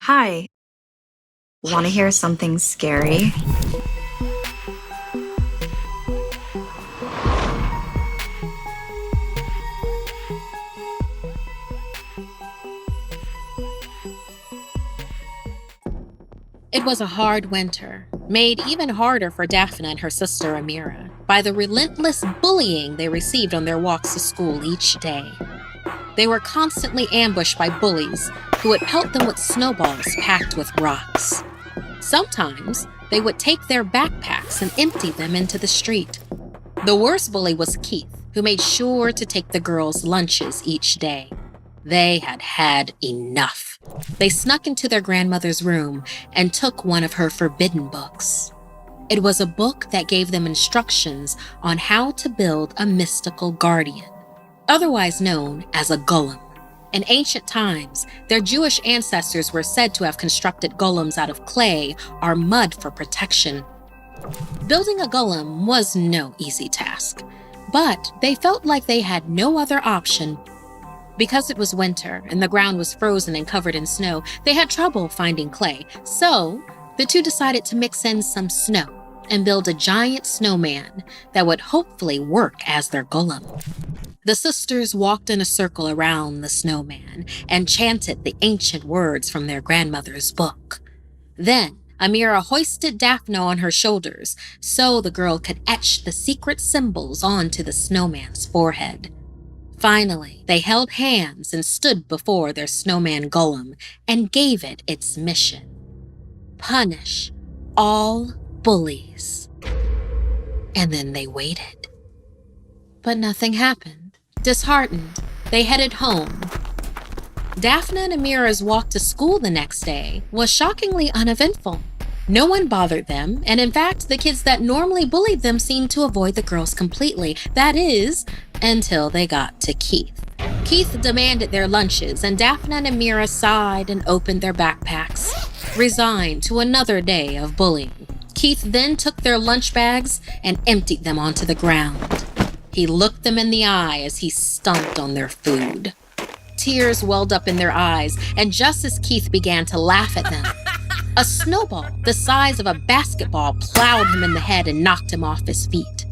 Hi, want to hear something scary? It was a hard winter, made even harder for Daphne and her sister Amira by the relentless bullying they received on their walks to school each day. They were constantly ambushed by bullies who would pelt them with snowballs packed with rocks. Sometimes they would take their backpacks and empty them into the street. The worst bully was Keith, who made sure to take the girls' lunches each day. They had had enough. They snuck into their grandmother's room and took one of her forbidden books. It was a book that gave them instructions on how to build a mystical guardian, otherwise known as a golem. In ancient times, their Jewish ancestors were said to have constructed golems out of clay or mud for protection. Building a golem was no easy task, but they felt like they had no other option. Because it was winter and the ground was frozen and covered in snow, they had trouble finding clay. So the two decided to mix in some snow and build a giant snowman that would hopefully work as their golem. The sisters walked in a circle around the snowman and chanted the ancient words from their grandmother's book. Then Amira hoisted Daphne on her shoulders so the girl could etch the secret symbols onto the snowman's forehead. Finally, they held hands and stood before their snowman golem and gave it its mission: punish all bullies. And then they waited. But nothing happened. Disheartened, they headed home. Daphne and Amira's walk to school the next day was shockingly uneventful. No one bothered them, and in fact, the kids that normally bullied them seemed to avoid the girls completely. That is, until they got to Keith. Keith demanded their lunches, and Daphne and Amira sighed and opened their backpacks, resigned to another day of bullying. Keith then took their lunch bags and emptied them onto the ground. He looked them in the eye as he stomped on their food. Tears welled up in their eyes, and just as Keith began to laugh at them, a snowball the size of a basketball plowed him in the head and knocked him off his feet.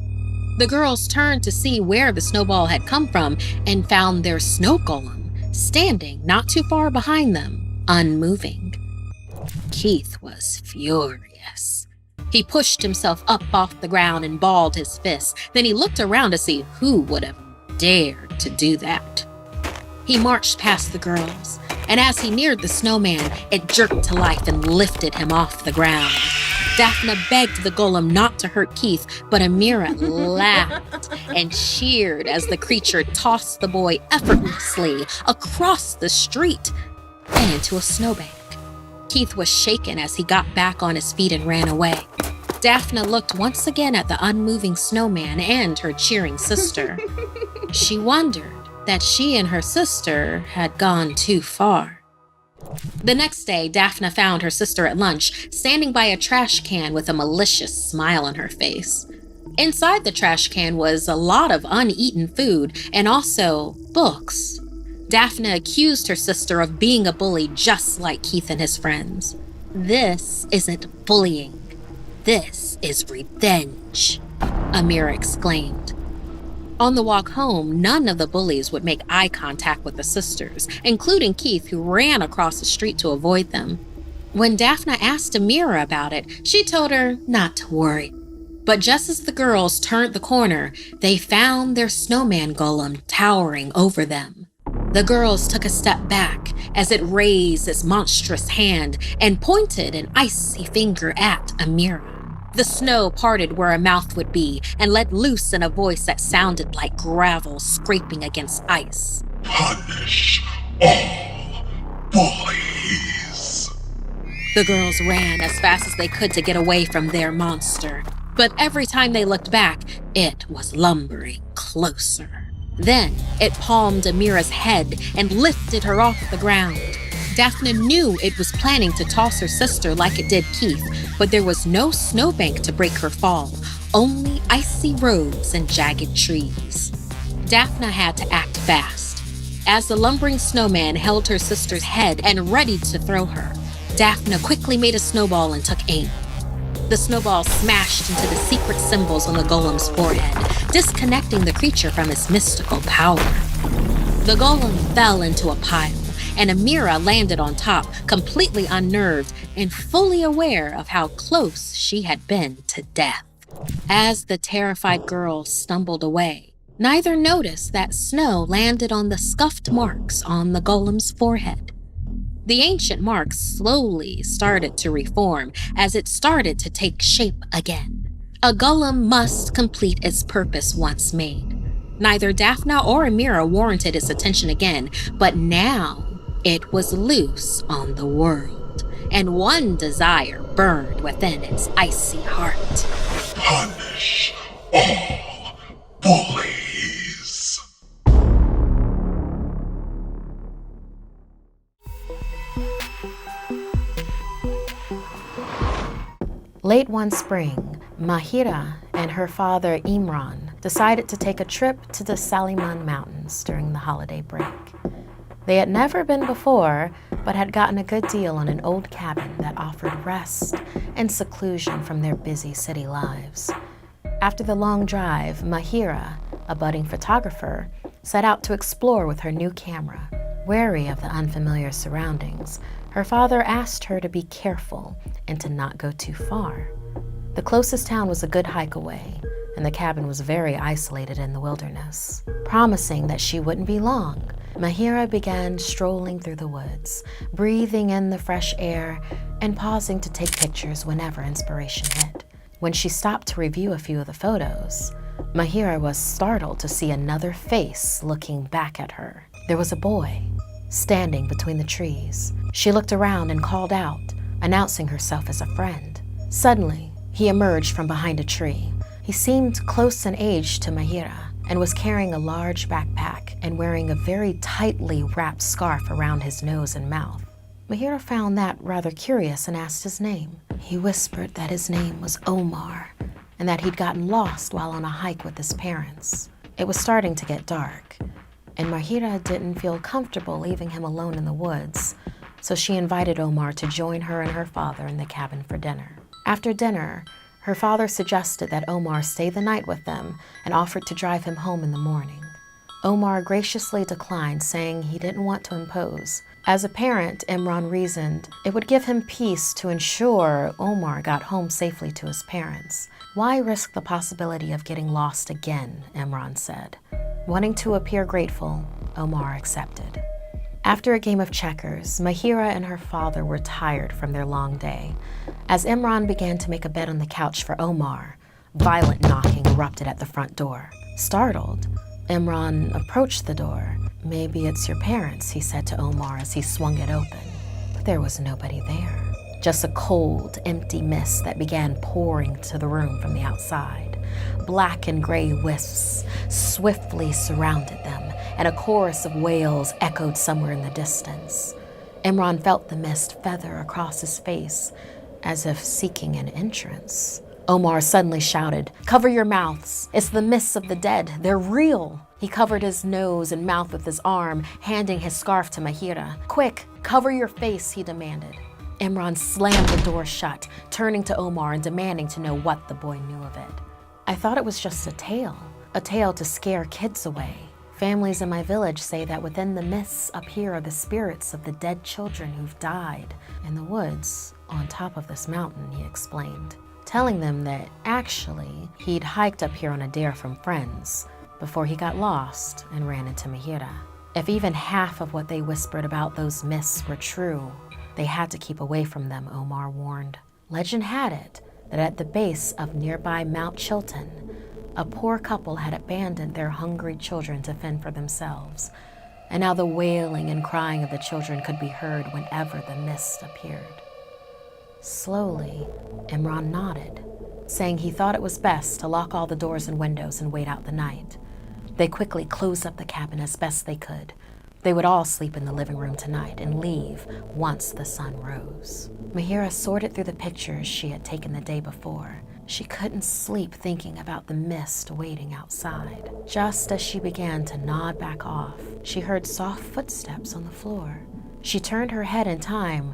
The girls turned to see where the snowball had come from and found their snow golem standing not too far behind them, unmoving. Keith was furious. He pushed himself up off the ground and balled his fists. Then he looked around to see who would have dared to do that. He marched past the girls, and as he neared the snowman, it jerked to life and lifted him off the ground. Daphne begged the golem not to hurt Keith, but Amira laughed and cheered as the creature tossed the boy effortlessly across the street and into a snowbank. Keith was shaken as he got back on his feet and ran away. Daphne looked once again at the unmoving snowman and her cheering sister. She wondered that she and her sister had gone too far. The next day, Daphne found her sister at lunch, standing by a trash can with a malicious smile on her face. Inside the trash can was a lot of uneaten food and also books. Daphne accused her sister of being a bully just like Keith and his friends. "This isn't bullying. This is revenge," Amira exclaimed. On the walk home, none of the bullies would make eye contact with the sisters, including Keith, who ran across the street to avoid them. When Daphne asked Amira about it, she told her not to worry. But just as the girls turned the corner, they found their snowman golem towering over them. The girls took a step back as it raised its monstrous hand and pointed an icy finger at Amira. The snow parted where a mouth would be and let loose in a voice that sounded like gravel scraping against ice. "Punish all bullies." The girls ran as fast as they could to get away from their monster. But every time they looked back, it was lumbering closer. Then it palmed Amira's head and lifted her off the ground. Daphne knew it was planning to toss her sister like it did Keith, but there was no snowbank to break her fall, only icy roads and jagged trees. Daphne had to act fast. As the lumbering snowman held her sister's head and ready to throw her, Daphne quickly made a snowball and took aim. The snowball smashed into the secret symbols on the golem's forehead, disconnecting the creature from its mystical power. The golem fell into a pile, and Amira landed on top, completely unnerved and fully aware of how close she had been to death. As the terrified girl stumbled away, neither noticed that snow landed on the scuffed marks on the golem's forehead. The ancient marks slowly started to reform as it started to take shape again. A golem must complete its purpose once made. Neither Daphne or Amira warranted its attention again, but now it was loose on the world, and one desire burned within its icy heart. Punish all bullies. Late one spring, Mahira and her father Imran decided to take a trip to the Saliman Mountains during the holiday break. They had never been before, but had gotten a good deal on an old cabin that offered rest and seclusion from their busy city lives. After the long drive, Mahira, a budding photographer, set out to explore with her new camera. Wary of the unfamiliar surroundings, her father asked her to be careful and to not go too far. The closest town was a good hike away, and the cabin was very isolated in the wilderness. Promising that she wouldn't be long, Mahira began strolling through the woods, breathing in the fresh air and pausing to take pictures whenever inspiration hit. When she stopped to review a few of the photos, Mahira was startled to see another face looking back at her. There was a boy standing between the trees. She looked around and called out, announcing herself as a friend. Suddenly, he emerged from behind a tree. He seemed close in age to Mahira and was carrying a large backpack and wearing a very tightly wrapped scarf around his nose and mouth. Mahira found that rather curious and asked his name. He whispered that his name was Omar and that he'd gotten lost while on a hike with his parents. It was starting to get dark, and Mahira didn't feel comfortable leaving him alone in the woods, so she invited Omar to join her and her father in the cabin for dinner. After dinner, her father suggested that Omar stay the night with them and offered to drive him home in the morning. Omar graciously declined, saying he didn't want to impose. As a parent, Imran reasoned it would give him peace to ensure Omar got home safely to his parents. Why risk the possibility of getting lost again, Imran said. Wanting to appear grateful, Omar accepted. After a game of checkers, Mahira and her father were tired from their long day. As Imran began to make a bed on the couch for Omar, violent knocking erupted at the front door. Startled, Imran approached the door. "Maybe it's your parents," he said to Omar as he swung it open. But there was nobody there. Just a cold, empty mist that began pouring to the room from the outside. Black and gray wisps swiftly surrounded them, and a chorus of wails echoed somewhere in the distance. Imran felt the mist feather across his face, as if seeking an entrance. Omar suddenly shouted, "Cover your mouths! It's the mists of the dead. They're real!" He covered his nose and mouth with his arm, handing his scarf to Mahira. "Quick, cover your face," he demanded. Imran slammed the door shut, turning to Omar and demanding to know what the boy knew of it. "I thought it was just a tale to scare kids away. Families in my village say that within the mists up here are the spirits of the dead children who've died in the woods on top of this mountain," he explained, telling them that actually he'd hiked up here on a dare from friends before he got lost and ran into Mahira. If even half of what they whispered about those mists were true, they had to keep away from them, Omar warned. Legend had it that at the base of nearby Mount Chilton, a poor couple had abandoned their hungry children to fend for themselves, and now the wailing and crying of the children could be heard whenever the mist appeared. Slowly, Imran nodded, saying he thought it was best to lock all the doors and windows and wait out the night. They quickly closed up the cabin as best they could. They would all sleep in the living room tonight and leave once the sun rose. Mahira sorted through the pictures she had taken the day before. She couldn't sleep thinking about the mist waiting outside. Just as she began to nod back off, she heard soft footsteps on the floor. She turned her head in time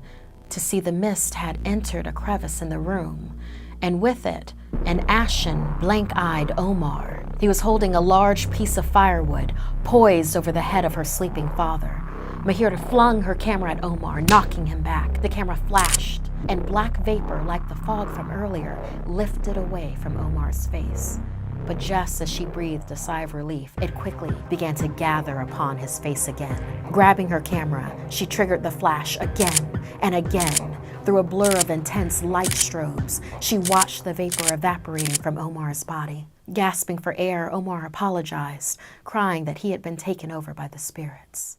to see the mist had entered a crevice in the room, and with it, an ashen, blank-eyed Omar. He was holding a large piece of firewood poised over the head of her sleeping father. Mahira flung her camera at Omar, knocking him back. The camera flashed, and black vapor, like the fog from earlier, lifted away from Omar's face. But just as she breathed a sigh of relief, it quickly began to gather upon his face again. Grabbing her camera, she triggered the flash again and again. Through a blur of intense light strobes, she watched the vapor evaporating from Omar's body. Gasping for air, Omar apologized, crying that he had been taken over by the spirits.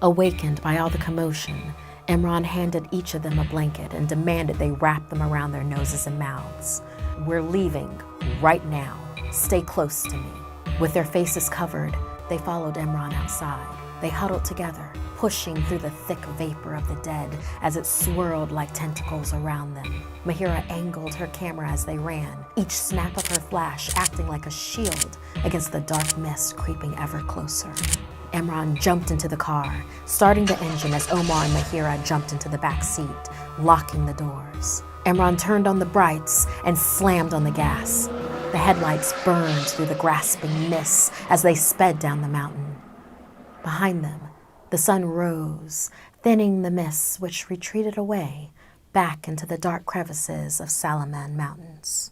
Awakened by all the commotion, Imran handed each of them a blanket and demanded they wrap them around their noses and mouths. "We're leaving right now. Stay close to me." With their faces covered, they followed Imran outside. They huddled together, pushing through the thick vapor of the dead as it swirled like tentacles around them. Mahira angled her camera as they ran, each snap of her flash acting like a shield against the dark mist creeping ever closer. Imran jumped into the car, starting the engine as Omar and Mahira jumped into the back seat, locking the doors. Imran turned on the brights and slammed on the gas. The headlights burned through the grasping mists as they sped down the mountain. Behind them, the sun rose, thinning the mists which retreated away back into the dark crevices of Salaman Mountains.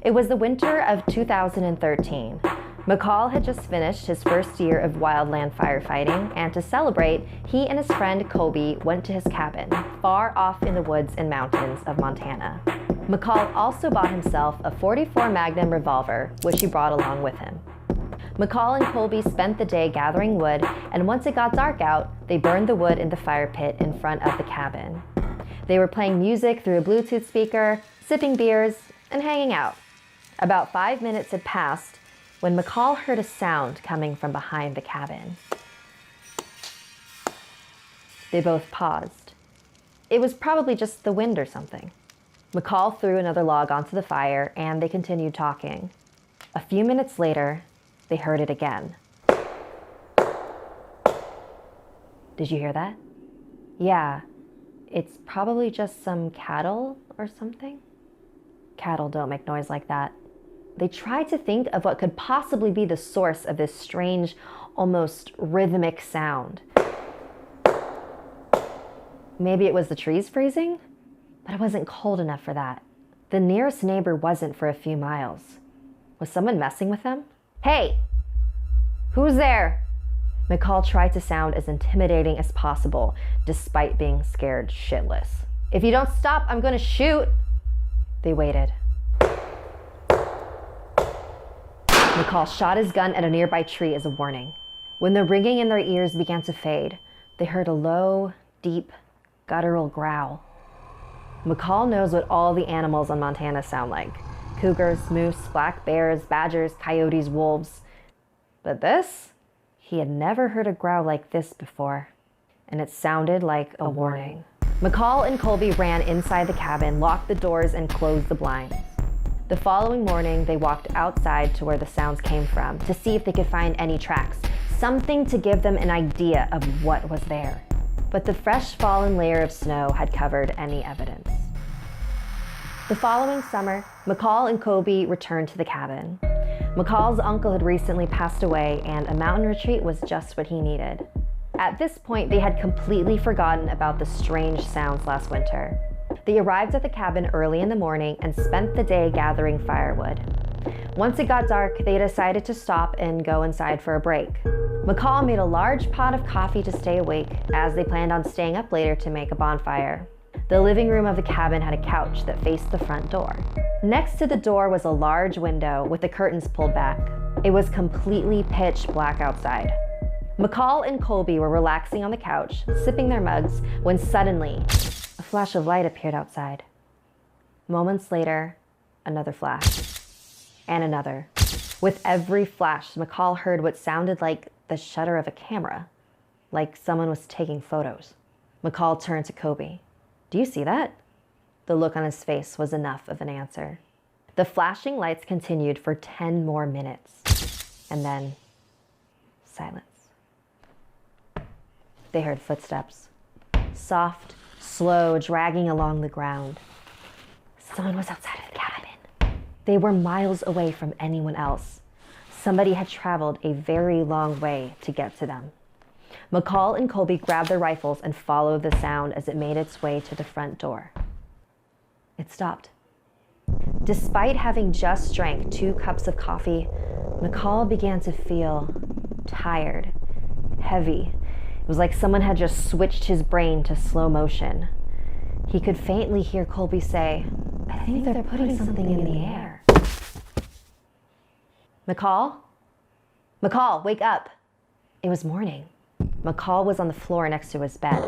It was the winter of 2013. McCall had just finished his first year of wildland firefighting, and to celebrate, he and his friend Kobe went to his cabin, far off in the woods and mountains of Montana. McCall also bought himself a .44 Magnum revolver, which he brought along with him. McCall and Colby spent the day gathering wood, and once it got dark out, they burned the wood in the fire pit in front of the cabin. They were playing music through a Bluetooth speaker, sipping beers, and hanging out. About 5 minutes had passed when McCall heard a sound coming from behind the cabin. They both paused. It was probably just the wind or something. McCall threw another log onto the fire, and they continued talking. A few minutes later, they heard it again. Did you hear that? Yeah, it's probably just some cattle or something. Cattle don't make noise like that. They tried to think of what could possibly be the source of this strange, almost rhythmic sound. Maybe it was the trees freezing? But it wasn't cold enough for that. The nearest neighbor wasn't for a few miles. Was someone messing with them? Hey! Who's there? McCall tried to sound as intimidating as possible, despite being scared shitless. If you don't stop, I'm gonna shoot! They waited. McCall shot his gun at a nearby tree as a warning. When the ringing in their ears began to fade, they heard a low, deep, guttural growl. McCall knows what all the animals on Montana sound like. Cougars, moose, black bears, badgers, coyotes, wolves. But this? He had never heard a growl like this before, and it sounded like a warning. McCall and Colby ran inside the cabin, locked the doors, and closed the blinds. The following morning, they walked outside to where the sounds came from to see if they could find any tracks, something to give them an idea of what was there. But the fresh fallen layer of snow had covered any evidence. The following summer, McCall and Kobe returned to the cabin. McCall's uncle had recently passed away, and a mountain retreat was just what he needed. At this point, they had completely forgotten about the strange sounds last winter. They arrived at the cabin early in the morning and spent the day gathering firewood. Once it got dark, they decided to stop and go inside for a break. McCall made a large pot of coffee to stay awake, as they planned on staying up later to make a bonfire. The living room of the cabin had a couch that faced the front door. Next to the door was a large window with the curtains pulled back. It was completely pitch black outside. McCall and Colby were relaxing on the couch, sipping their mugs, when suddenly, a flash of light appeared outside. Moments later, another flash. And another. With every flash, McCall heard what sounded like the shutter of a camera, like someone was taking photos. McCall turned to Kobe. Do you see that? The look on his face was enough of an answer. The flashing lights continued for 10 more minutes. And then, silence. They heard footsteps. Soft, slow, dragging along the ground. Someone was outside of the cabin. They were miles away from anyone else. Somebody had traveled a very long way to get to them. McCall and Colby grabbed their rifles and followed the sound as it made its way to the front door. It stopped. Despite having just drank 2 cups of coffee, McCall began to feel tired, heavy. It was like someone had just switched his brain to slow motion. He could faintly hear Colby say, "I think they're putting something in the air." McCall? McCall, wake up. It was morning. McCall was on the floor next to his bed.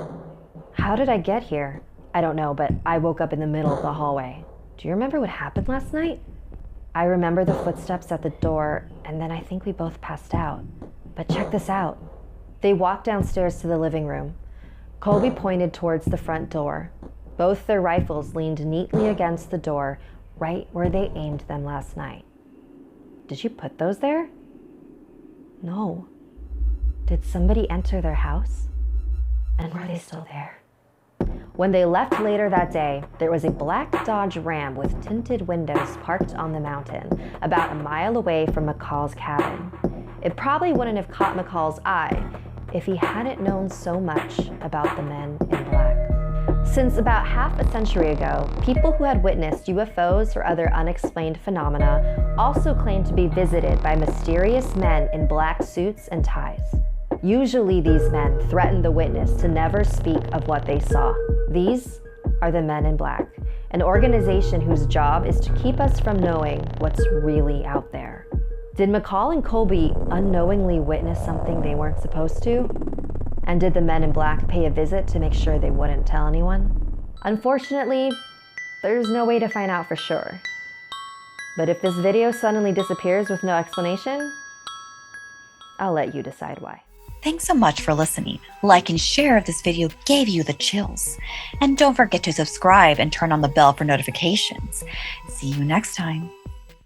How did I get here? I don't know, but I woke up in the middle of the hallway. Do you remember what happened last night? I remember the footsteps at the door, and then I think we both passed out. But check this out. They walked downstairs to the living room. Colby pointed towards the front door. Both their rifles leaned neatly against the door, right where they aimed them last night. Did you put those there? No. Did somebody enter their house? And were they still there? When they left later that day, there was a black Dodge Ram with tinted windows parked on the mountain, about a mile away from McCall's cabin. It probably wouldn't have caught McCall's eye if he hadn't known so much about the men in black. Since about half a century ago, people who had witnessed UFOs or other unexplained phenomena also claimed to be visited by mysterious men in black suits and ties. Usually these men threatened the witness to never speak of what they saw. These are the Men in Black, an organization whose job is to keep us from knowing what's really out there. Did McCall and Colby unknowingly witness something they weren't supposed to? And did the Men in Black pay a visit to make sure they wouldn't tell anyone? Unfortunately, there's no way to find out for sure. But if this video suddenly disappears with no explanation, I'll let you decide why. Thanks so much for listening. Like and share if this video gave you the chills. And don't forget to subscribe and turn on the bell for notifications. See you next time.